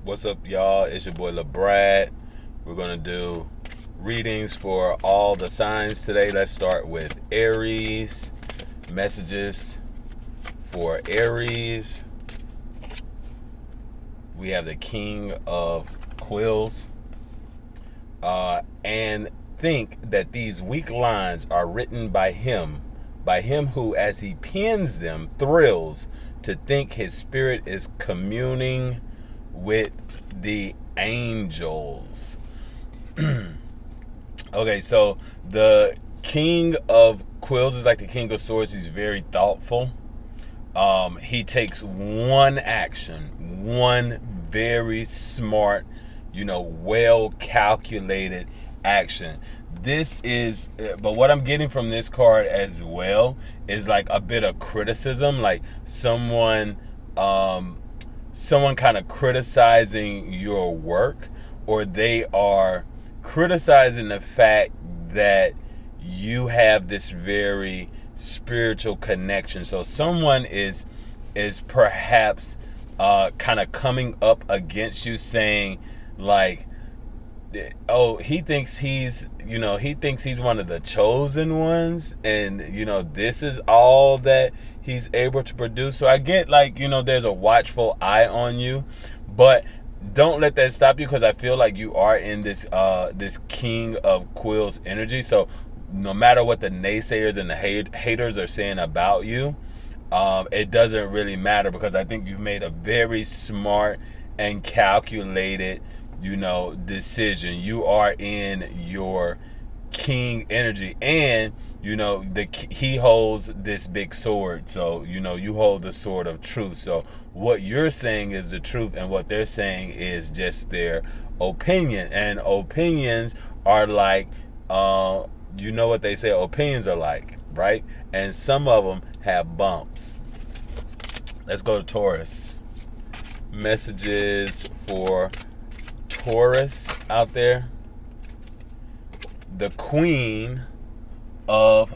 What's up, y'all? It's your boy LeBrad. We're gonna do readings for all the signs today. Let's start with Aries. Messages for Aries. We have the King of Quills. And think that these weak lines are written by him who, as he pens them, thrills to think his spirit is communing with the angels. Okay, so the King of Quills is like the King of Swords. He's very thoughtful. He takes one action, one very smart, well calculated action. But what I'm getting from this card as well is like a bit of criticism, like someone kind of criticizing your work, or they are criticizing the fact that you have this very spiritual connection. So someone is perhaps kind of coming up against you, saying like, oh, he thinks he's one of the chosen ones, and this is all that he's able to produce. So I get like, there's a watchful eye on you, but don't let that stop you, because I feel like you are in this King of Quills energy. So no matter what the naysayers and the haters are saying about you, it doesn't really matter, because I think you've made a very smart and calculated decision. You are in your king energy, and he holds this big sword. So you hold the sword of truth. So what you're saying is the truth, and what they're saying is just their opinion. And opinions are like, what they say opinions are like, right? And some of them have bumps. Let's go to Taurus. Messages for Taurus out there. The Queen of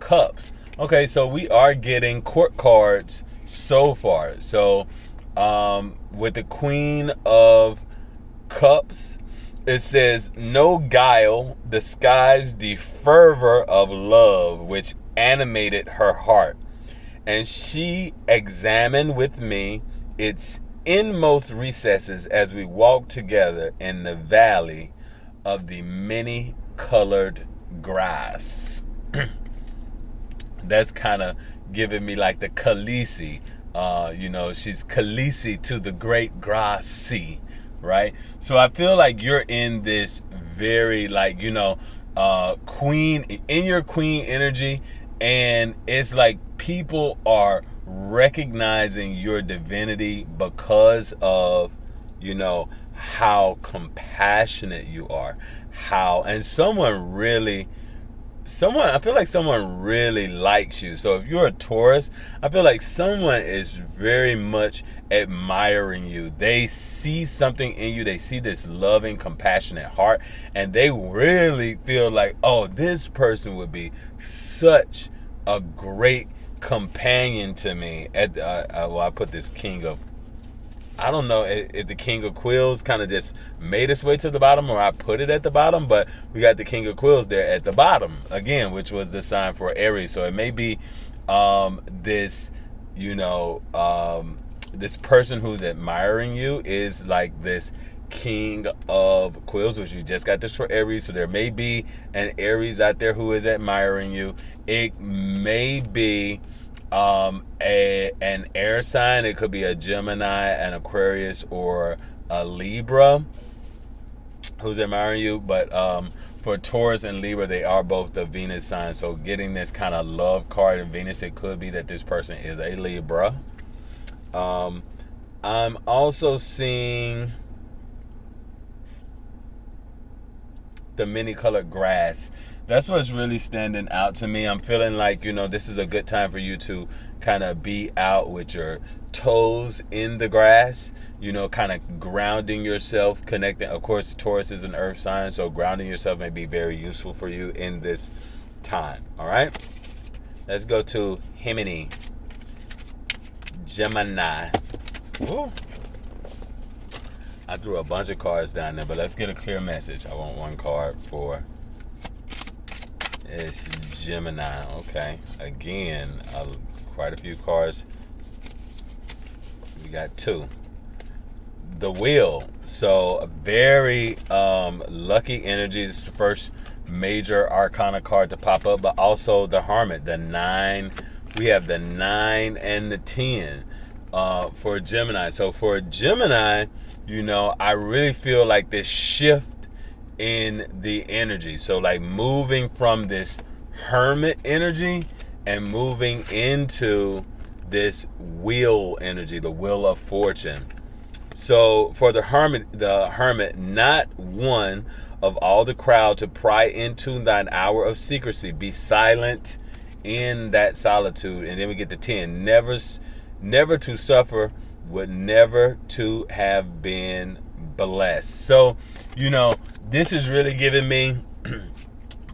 Cups. Okay, so we are getting court cards so far. So with the Queen of Cups, it says, no guile disguised the fervor of love which animated her heart, and she examined with me its inmost recesses as we walked together in the valley of the many-colored grass. That's kind of giving me like the Khaleesi. She's Khaleesi to the great grass sea, right? So I feel like you're in this very queen, in your queen energy, and it's like people are recognizing your divinity because of how compassionate you are, and I feel like someone really likes you. So if you're a Taurus, I feel like someone is very much admiring you. They see something in you. They see this loving, compassionate heart, and they really feel like, oh, this person would be such a great companion to me. I put this King of, I don't know if the King of Quills kind of just made its way to the bottom, or I put it at the bottom, but we got the King of Quills there at the bottom again, which was the sign for Aries. So it may be this person who's admiring you is like this King of Quills, which we just got this for Aries. So there may be an Aries out there who is admiring you. It may be an air sign. It could be a Gemini, an Aquarius, or a Libra who's admiring you. But for Taurus and Libra, they are both the Venus sign. So getting this kind of love card in Venus, it could be that this person is a Libra. I'm also seeing the many-colored grass. That's what's really standing out to me. I'm feeling like, this is a good time for you to kind of be out with your toes in the grass, kind of grounding yourself, connecting. Of course, Taurus is an earth sign, so grounding yourself may be very useful for you in this time. All right, let's go to Gemini. Ooh. I threw a bunch of cards down there, but let's get a clear message. I want one card for it's Gemini. Okay, again, quite a few cards. We got 2. The Wheel. So very lucky energies. The first major arcana card to pop up, but also the Hermit, the 9. We have the 9 and the 10 for Gemini. So for Gemini, I really feel like this shift in the energy. So like moving from this Hermit energy and moving into this Wheel energy, the Wheel of Fortune. So for the hermit, not one of all the crowd to pry into thine hour of secrecy. Be silent in that solitude. And then we get the 10. Never to suffer, would never to have been blessed. So, this is really giving me,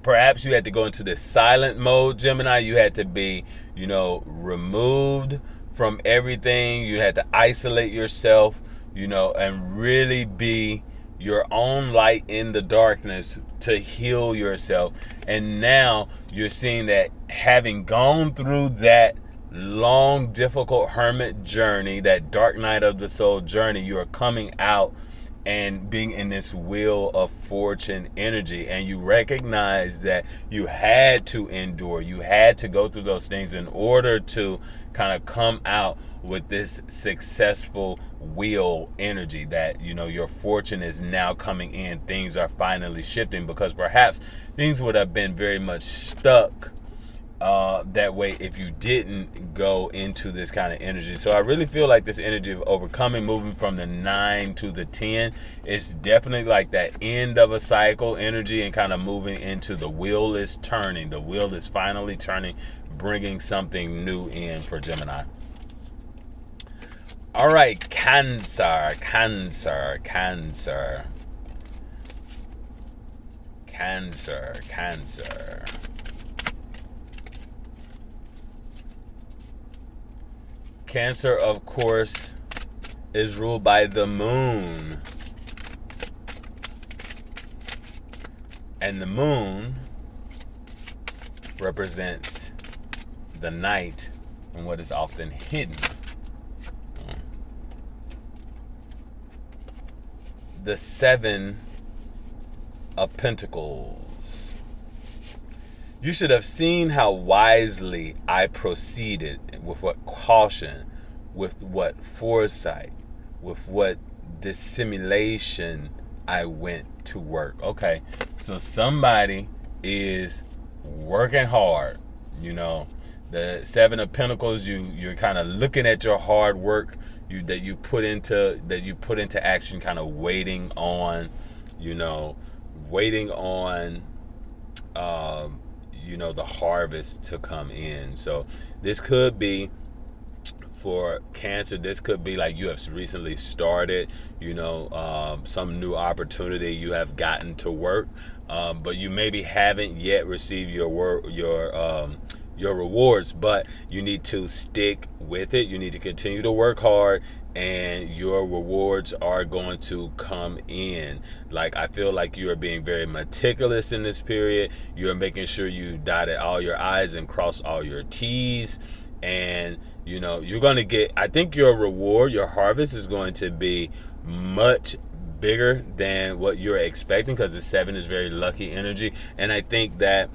perhaps you had to go into this silent mode, Gemini. You had to be, removed from everything. You had to isolate yourself, and really be your own light in the darkness to heal yourself. And now you're seeing that having gone through that long, difficult hermit journey, that dark night of the soul journey, you are coming out and being in this Wheel of Fortune energy. And you recognize that you had to endure, you had to go through those things in order to kind of come out with this successful wheel energy, that your fortune is now coming in. Things are finally shifting, because perhaps things would have been very much stuck that way if you didn't go into this kind of energy. So I really feel like this energy of overcoming, moving from the 9 to the 10, is definitely like that end of a cycle energy, and kind of moving into the wheel is turning. The wheel is finally turning, bringing something new in for Gemini. All right, Cancer. Cancer, of course, is ruled by the moon. And the moon represents the night and what is often hidden. The 7 of Pentacles. You should have seen how wisely I proceeded, with what caution, with what foresight, with what dissimulation I went to work. Okay, so somebody is working hard. The 7 of Pentacles, you're kind of looking at your hard work that you put into action, kind of waiting on the harvest to come in. So this could be, for Cancer, this could be like you have recently started some new opportunity you have gotten to work, but you maybe haven't yet received your rewards, but you need to stick with it. You need to continue to work hard, and your rewards are going to come in. Like, I feel like you are being very meticulous in this period. You're making sure you dotted all your I's and crossed all your T's, and you're going to get, I think your reward, your harvest, is going to be much bigger than what you're expecting, because the 7 is very lucky energy. And I think that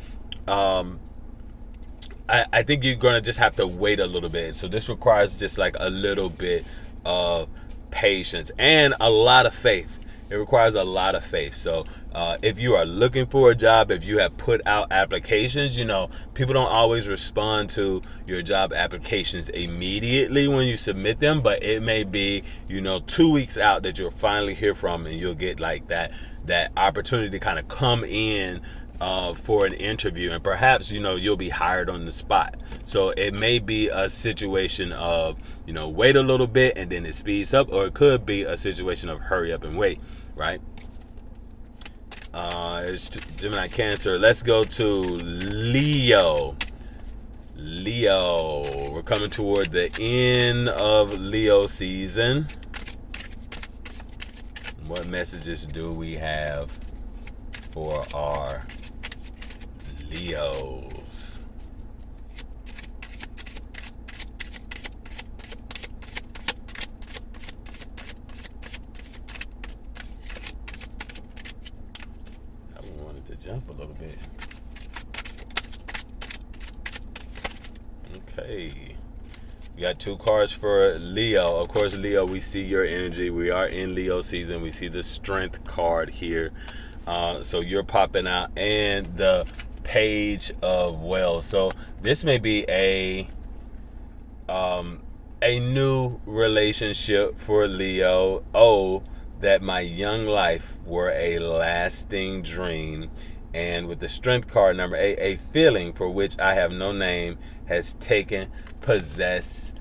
I think you're going to just have to wait a little bit. So this requires just like a little bit of patience and a lot of faith. It requires a lot of faith. So if you are looking for a job, if you have put out applications, people don't always respond to your job applications immediately when you submit them, but it may be 2 weeks out that you'll finally hear from, and you'll get like that opportunity to kind of come in for an interview, and perhaps you'll be hired on the spot. So it may be a situation of wait a little bit and then it speeds up, or it could be a situation of hurry up and wait, right? It's Gemini, Cancer. Let's go to Leo. We're coming toward the end of Leo season. What messages do we have for our Leos? I wanted to jump a little bit. Okay. We got 2 cards for Leo. Of course, Leo, we see your energy. We are in Leo season. We see the Strength card here. So you're popping out. And the Page of Wells. So this may be a new relationship for Leo. Oh, that my young life were a lasting dream. And with the Strength card, number 8, a feeling for which I have no name has taken possession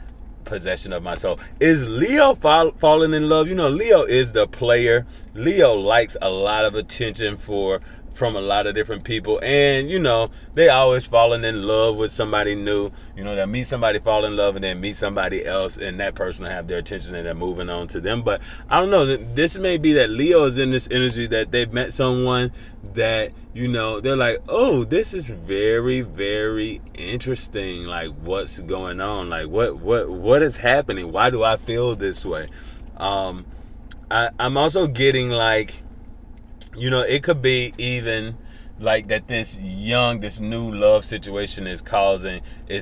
of my soul. Is Leo falling in love? You know, Leo is the player. Leo likes a lot of attention from a lot of different people, and you know, they always falling in love with somebody new. You know, they'll meet somebody, fall in love, and then meet somebody else, and that person will have their attention and they're moving on to them. But I don't know, this may be that Leo is in this energy that they've met someone that, you know, they're like, oh, this is very, very interesting. Like, what's going on? Like, what is happening? Why do I feel this way? I'm also getting like, you know, it could be even like that this new love situation is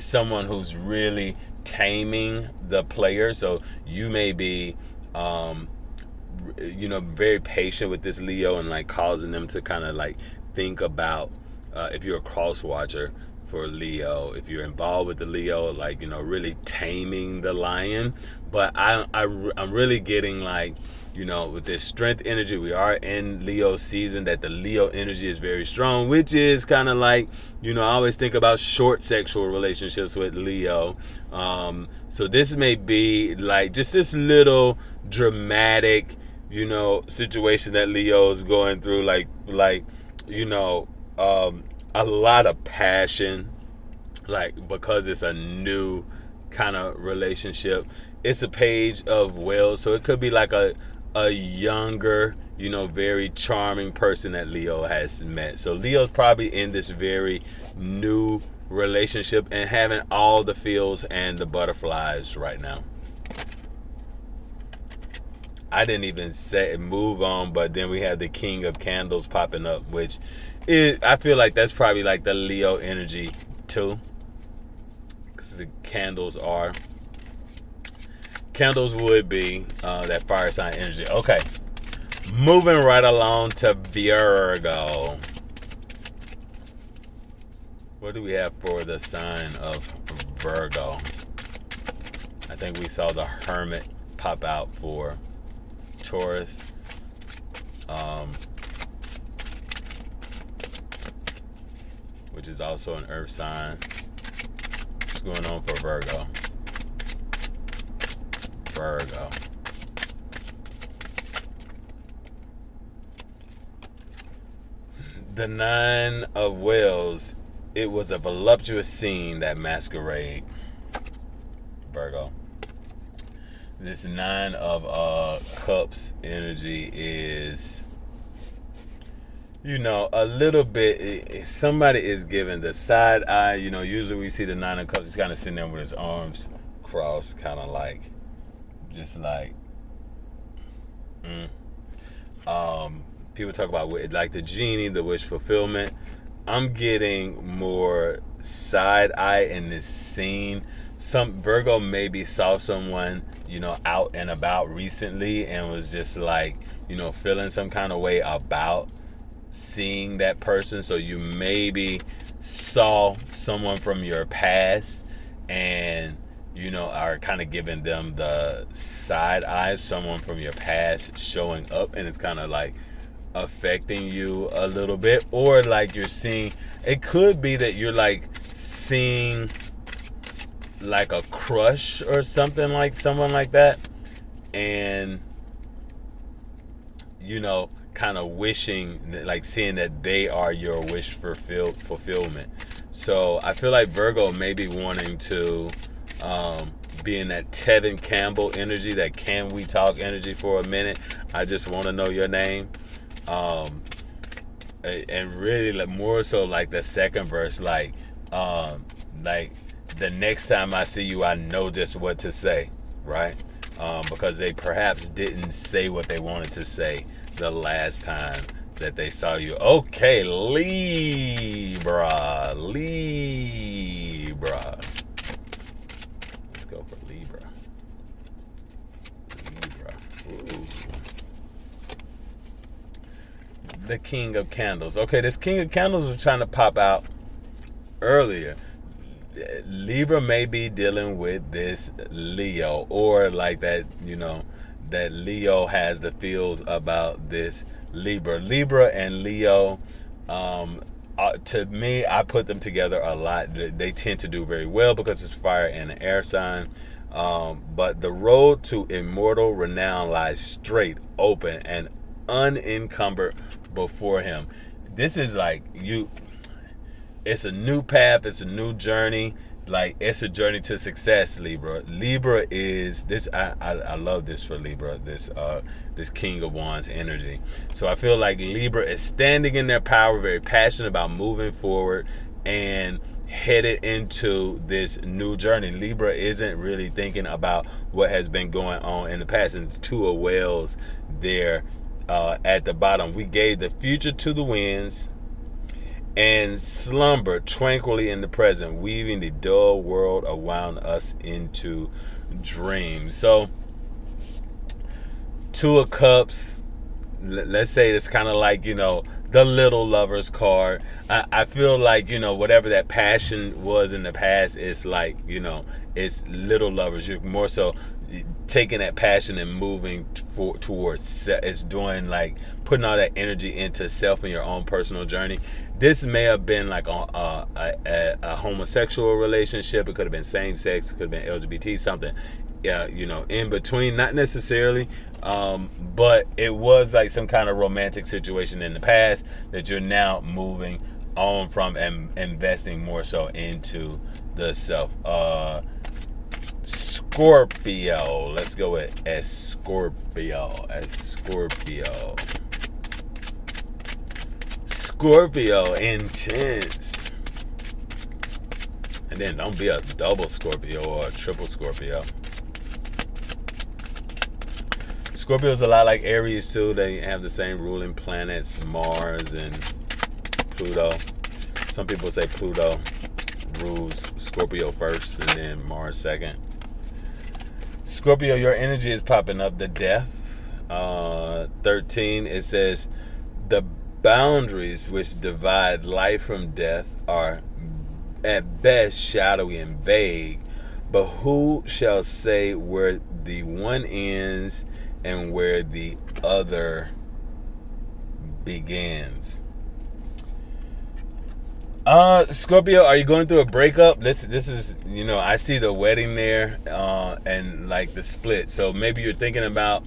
someone who's really taming the player. So you may be, you know, very patient with this Leo and like causing them to kind of like think about, if you're a cross watcher for Leo, if you're involved with the Leo, like, you know, really taming the lion. But I'm really getting like, you know, with this Strength energy, we are in Leo season, that the Leo energy is very strong, which is kind of like, you know, I always think about short sexual relationships with Leo. So this may be like just this little dramatic, you know, situation that Leo is going through, like, you know, a lot of passion, like, because it's a new kind of relationship. It's a Page of Wells, so it could be like a younger, you know, very charming person that Leo has met. So Leo's probably in this very new relationship and having all the feels and the butterflies right now. I didn't even say move on, but then we have the King of Candles popping up, which is, I feel like that's probably like the Leo energy too, because the candles would be that fire sign energy. Okay, moving right along to Virgo. What do we have for the sign of Virgo? I think we saw the Hermit pop out for Taurus. Which is also an earth sign. What's going on for Virgo? The Nine of Wells. It was a voluptuous scene, that masquerade. Virgo. This Nine of Cups energy is, you know, a little bit, somebody is giving the side eye. You know, usually we see the Nine of Cups, he's kind of sitting there with his arms crossed, kind of like, just like, people talk about like the genie, the wish fulfillment. I'm getting more side eye in this scene. Some Virgo maybe saw someone, you know, out and about recently and was just like, you know, feeling some kind of way about seeing that person. So you maybe saw someone from your past and, you know, are kind of giving them the side eyes, someone from your past showing up, and it's kind of like affecting you a little bit. Or like you're seeing, it could be that you're like seeing like a crush or something, like someone like that, and, you know, kind of wishing, like seeing that they are your wish fulfillment. So I feel like Virgo may be wanting to being that Tevin Campbell energy, that can we talk energy for a minute. I just want to know your name. And really like, more so like the second verse, like the next time I see you, I know just what to say, right? Because they perhaps didn't say what they wanted to say the last time that they saw you. Okay, Libra. Let's go for Libra. Ooh. The King of Candles. Okay, this King of Candles was trying to pop out earlier. Libra may be dealing with this Leo, or like that, that Leo has the feels about this Libra. Libra and Leo, to me, I put them together a lot. They tend to do very well because it's fire and an air sign. But the road to immortal renown lies straight, open, and unencumbered before him. This is like it's a new path, it's a new journey. Like, it's a journey to success, Libra. Libra is this. I love this for Libra. This King of Wands energy. So I feel like Libra is standing in their power, very passionate about moving forward and headed into this new journey. Libra isn't really thinking about what has been going on in the past. And the Two of Whales there at the bottom. We gave the future to the winds and slumber tranquilly in the present, weaving the dull world around us into dreams. So, Two of Cups, let's say it's kind of like, the little lovers card. I feel like, whatever that passion was in the past, it's like, it's little lovers. You're more so taking that passion and moving towards, it's doing like putting all that energy into self and your own personal journey. This may have been like a homosexual relationship. It could have been same sex. It could have been LGBT, something, in between. Not necessarily, but it was like some kind of romantic situation in the past that you're now moving on from and investing more so into the self. Scorpio. Let's go with Scorpio. Scorpio, intense. And then don't be a double Scorpio or a triple Scorpio. Scorpio's a lot like Aries too. They have the same ruling planets, Mars and Pluto. Some people say Pluto rules Scorpio first and then Mars second. Scorpio, your energy is popping up. The Death. 13, it says, the boundaries which divide life from death are at best shadowy and vague, but who shall say where the one ends and where the other begins? Scorpio, are you going through a breakup? This is, I see the wedding there, and like the split. So maybe you're thinking about,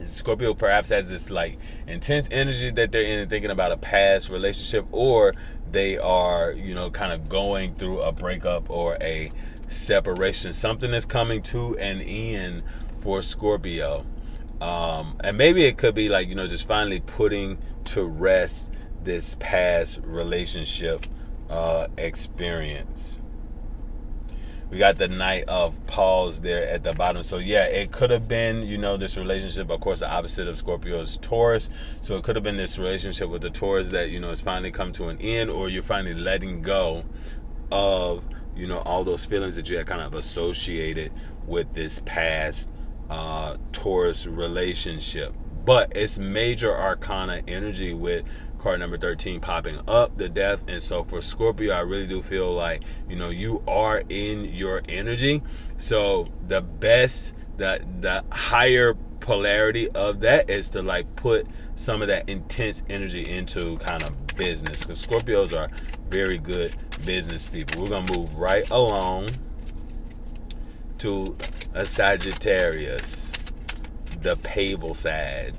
Scorpio perhaps has this like intense energy that they're in and thinking about a past relationship, or they are, kind of going through a breakup or a separation. Something is coming to an end for Scorpio. And maybe it could be like, just finally putting to rest this past relationship experience. We got the Knight of Paws there at the bottom. So yeah, it could have been, this relationship. Of course, the opposite of Scorpio is Taurus. So it could have been this relationship with the Taurus that, has finally come to an end, or you're finally letting go of, all those feelings that you had kind of associated with this past Taurus relationship. But it's major arcana energy with card number 13 popping up, the Death. And so for Scorpio, I really do feel like, you are in your energy. So the best, the higher polarity of that is to like put some of that intense energy into kind of business, because Scorpios are very good business people. We're gonna move right along to a Sagittarius, the Pavel Sag.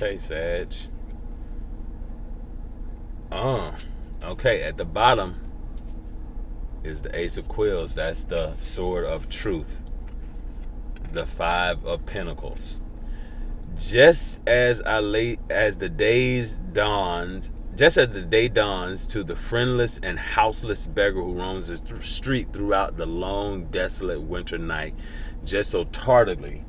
Okay, Sag. Okay, at the bottom is the Ace of Quills. That's the sword of truth. The Five of Pentacles. Just as the day dawns to the friendless and houseless beggar who roams the street throughout the long, desolate winter night, just so tardily,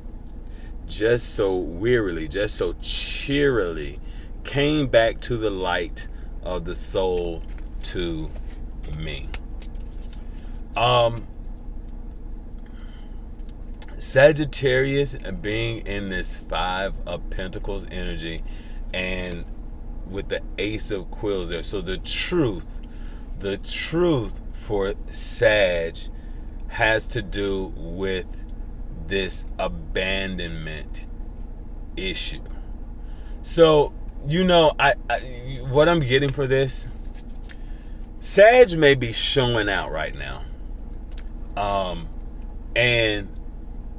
just so wearily, just so cheerily, came back to the light of the soul to me. Sagittarius being in this Five of Pentacles energy and with the Ace of Quills there. So the truth for Sag has to do with this abandonment issue. So, I what I'm getting for this, Sag may be showing out right now. And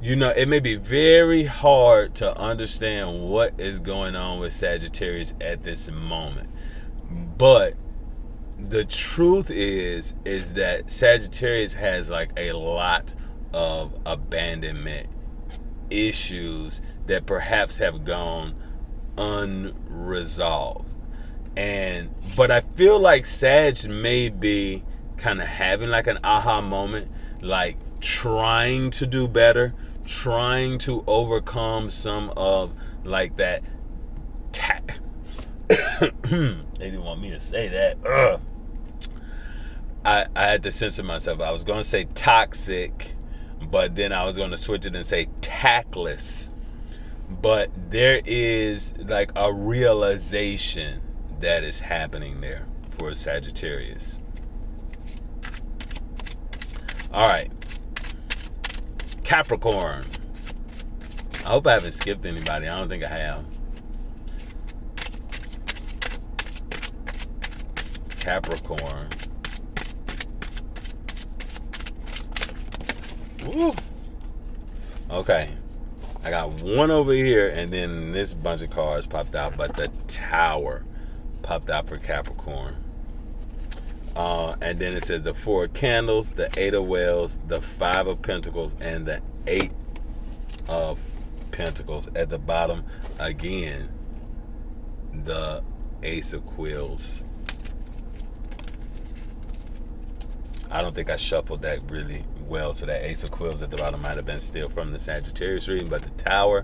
it may be very hard to understand what is going on with Sagittarius at this moment. But the truth is that Sagittarius has like a lot of abandonment issues that perhaps have gone unresolved. But I feel like Sag may be kind of having like an aha moment, like trying to do better, trying to overcome some of like that they didn't want me to say that. I had to censor myself. I was going to say toxic, but then I was going to switch it and say tactless. But there is like a realization that is happening there for Sagittarius. All right. Capricorn. I hope I haven't skipped anybody. I don't think I have. Capricorn. Woo. Okay. I got one over here, and then this bunch of cards popped out, but the Tower popped out for Capricorn. And then it says the Four of Candles, the Eight of Whales, the Five of Pentacles, and the Eight of Pentacles. At the bottom, again, the Ace of Quills. I don't think I shuffled that really well, so that Ace of Quills at the bottom might have been still from the Sagittarius reading, but the Tower,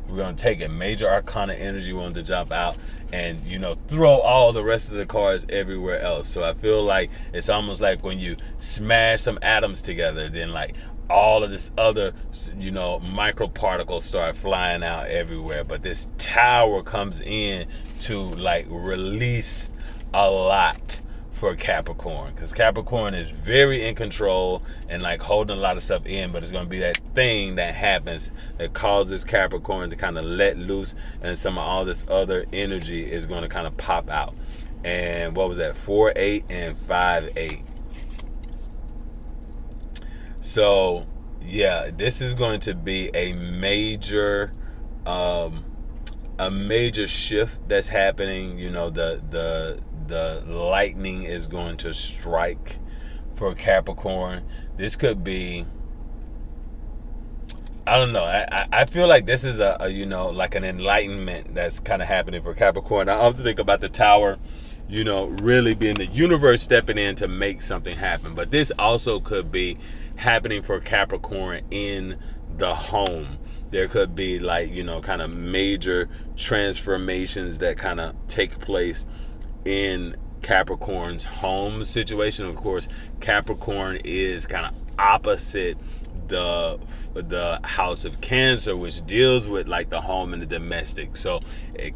we're going to take a major arcana energy one to jump out and, throw all the rest of the cards everywhere else. So I feel like it's almost like when you smash some atoms together, then like all of this other, microparticles start flying out everywhere. But this Tower comes in to like release a lot for Capricorn, because Capricorn is very in control and like holding a lot of stuff in, but it's going to be that thing that happens that causes Capricorn to kind of let loose, and some of all this other energy is going to kind of pop out. And what was that? 4-8 and 5-8. So yeah, this is going to be a major shift that's happening. The lightning is going to strike for Capricorn. This could be, I don't know. I feel like this is a like an enlightenment that's kind of happening for Capricorn. I often think about the Tower, really being the universe stepping in to make something happen. But this also could be happening for Capricorn in the home. There could be like, kind of major transformations that kind of take place in Capricorn's home situation. Of course, Capricorn is kind of opposite the house of Cancer, which deals with like the home and the domestic. So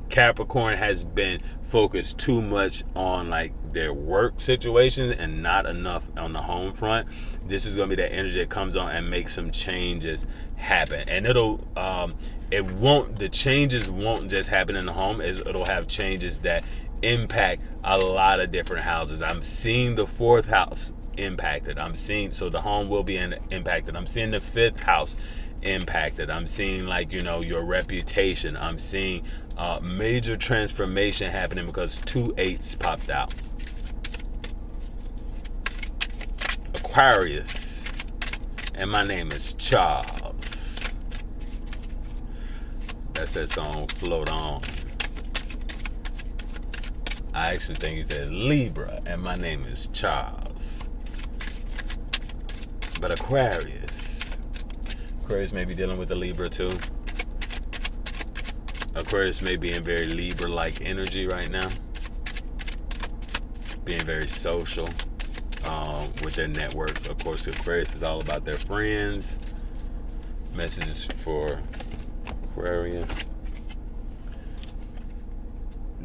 Capricorn has been focused too much on like their work situation and not enough on the home front. This is going to be that energy that comes on and makes some changes happen. And the changes won't just happen in the home. It'll have changes that impact a lot of different houses. I'm seeing the fourth house impacted. So the home will be impacted. I'm seeing the fifth house impacted. I'm seeing like, your reputation. I'm seeing major transformation happening because 2 8s popped out. Aquarius, and my name is Charles. That's that song, Float On. I actually think he said Libra, and my name is Charles. But Aquarius may be dealing with a Libra too. Aquarius may be in very Libra-like energy right now, being very social with their network. Of course, Aquarius is all about their friends. Messages for Aquarius.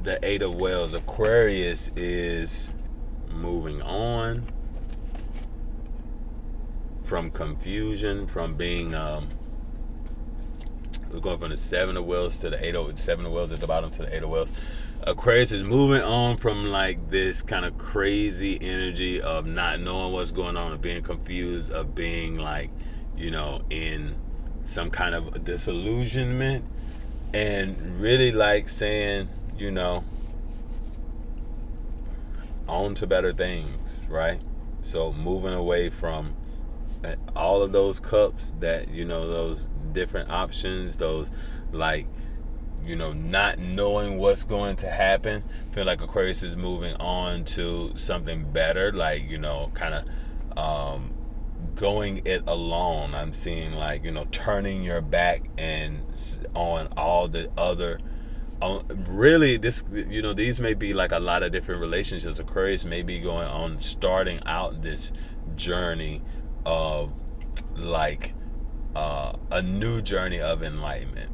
The Eight of Wells. Aquarius is moving on from confusion, from being we're going from the Seven of Wells to the Seven of Wells at the bottom to the Eight of Wells. Aquarius is moving on from like this kind of crazy energy of not knowing what's going on, of being confused, of being like, in some kind of disillusionment, and really like saying, on to better things, right? So moving away from all of those cups that, those different options, those like, not knowing what's going to happen. I feel like Aquarius is moving on to something better, like, kind of going it alone. I'm seeing like, turning your back and on all the other really this, these may be like a lot of different relationships. Aquarius may be going on, starting out this journey of like a new journey of enlightenment.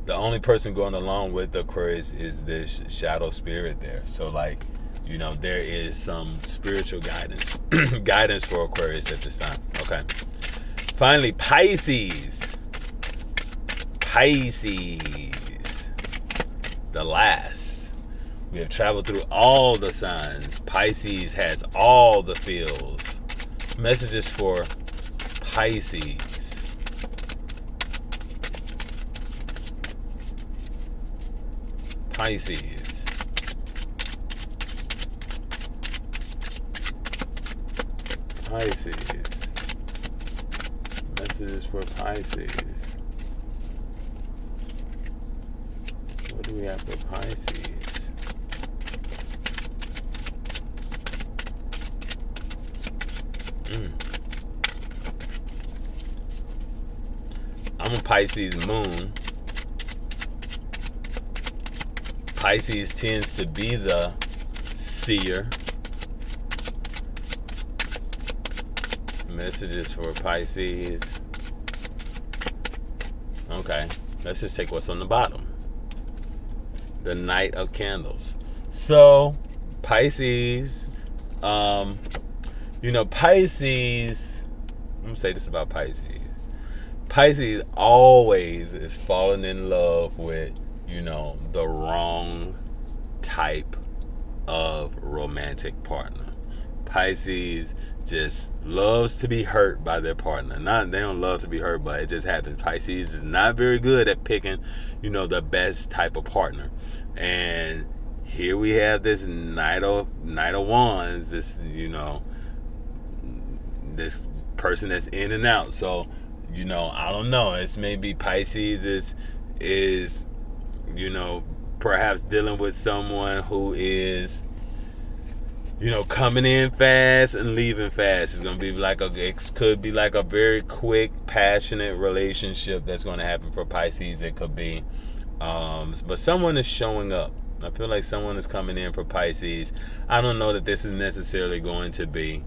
The only person going along with Aquarius is this shadow spirit there. So like, there is some spiritual guidance guidance for Aquarius at this time. Okay. Finally, Pisces. The last. We have traveled through all the signs. Pisces has all the feels. Messages for Pisces. Pisces. Messages for Pisces. What do we have for Pisces? I'm a Pisces moon. Pisces tends to be the seer. Messages for Pisces. Okay, let's just take what's on the bottom. The Knight of Candles. So, Pisces, Pisces, I'm going to say this about Pisces. Pisces always is falling in love with, the wrong type of romantic partner. Pisces just loves to be hurt by their partner. They don't love to be hurt, but it just happens. Pisces is not very good at picking, the best type of partner. And here we have this Knight of Wands, this, this person that's in and out. So, I don't know. It's maybe Pisces is perhaps dealing with someone who is, coming in fast and leaving fast. It's gonna be like it could be like a very quick, passionate relationship that's going to happen for Pisces. It could be, but someone is showing up. I feel like someone is coming in for Pisces. I don't know that this is necessarily going to be,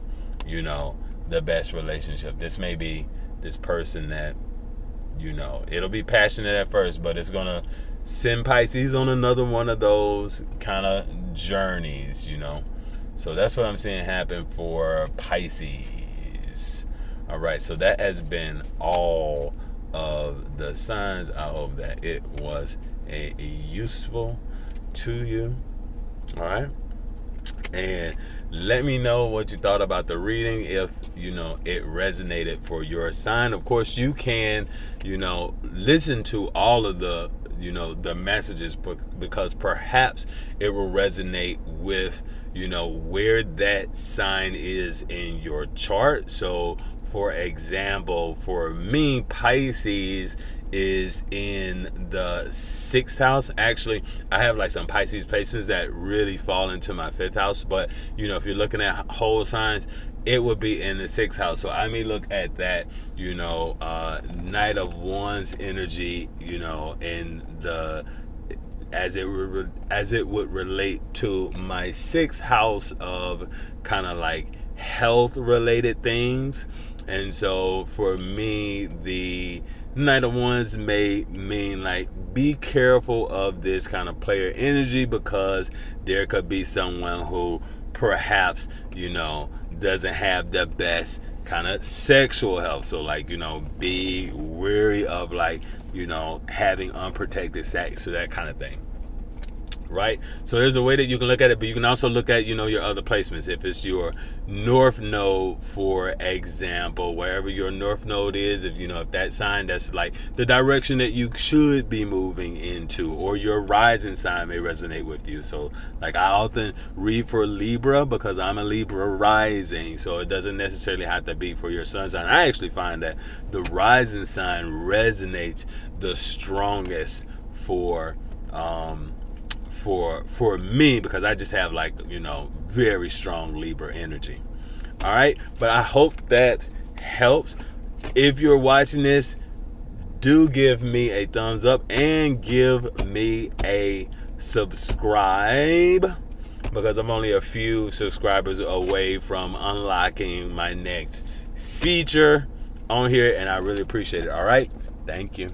the best relationship. This may be this person that, it'll be passionate at first, but it's gonna send Pisces on another one of those kind of journeys, So that's what I'm seeing happen for Pisces. All right, so that has been all of the signs. I hope that it was a useful to you. All right, and let me know what you thought about the reading, if it resonated for your sign. Of course, you can listen to all of the the messages, because perhaps it will resonate with where that sign is in your chart. So for example, for me, Pisces is in the 6th house. Actually, I have like some Pisces placements that really fall into my 5th house, but if you're looking at whole signs, it would be in the 6th house. So I may look at that, Knight of Wands energy, in the as it would relate to my 6th house of kind of like health related things. And so for me, the Knight of Wands may mean like be careful of this kind of player energy, because there could be someone who perhaps doesn't have the best kind of sexual health. So like be wary of like having unprotected sex, so that kind of thing. Right? So there's a way that you can look at it, but you can also look at, your other placements. If it's your north node, for example, wherever your north node is, if that sign, that's like the direction that you should be moving into, or your rising sign may resonate with you. So like I often read for Libra because I'm a Libra rising, so it doesn't necessarily have to be for your sun sign. I actually find that the rising sign resonates the strongest for me, because I just have like very strong Libra energy. All right, but I hope that helps. If you're watching this, do give me a thumbs up and give me a subscribe, because I'm only a few subscribers away from unlocking my next feature on here, and I really appreciate it. All right, thank you.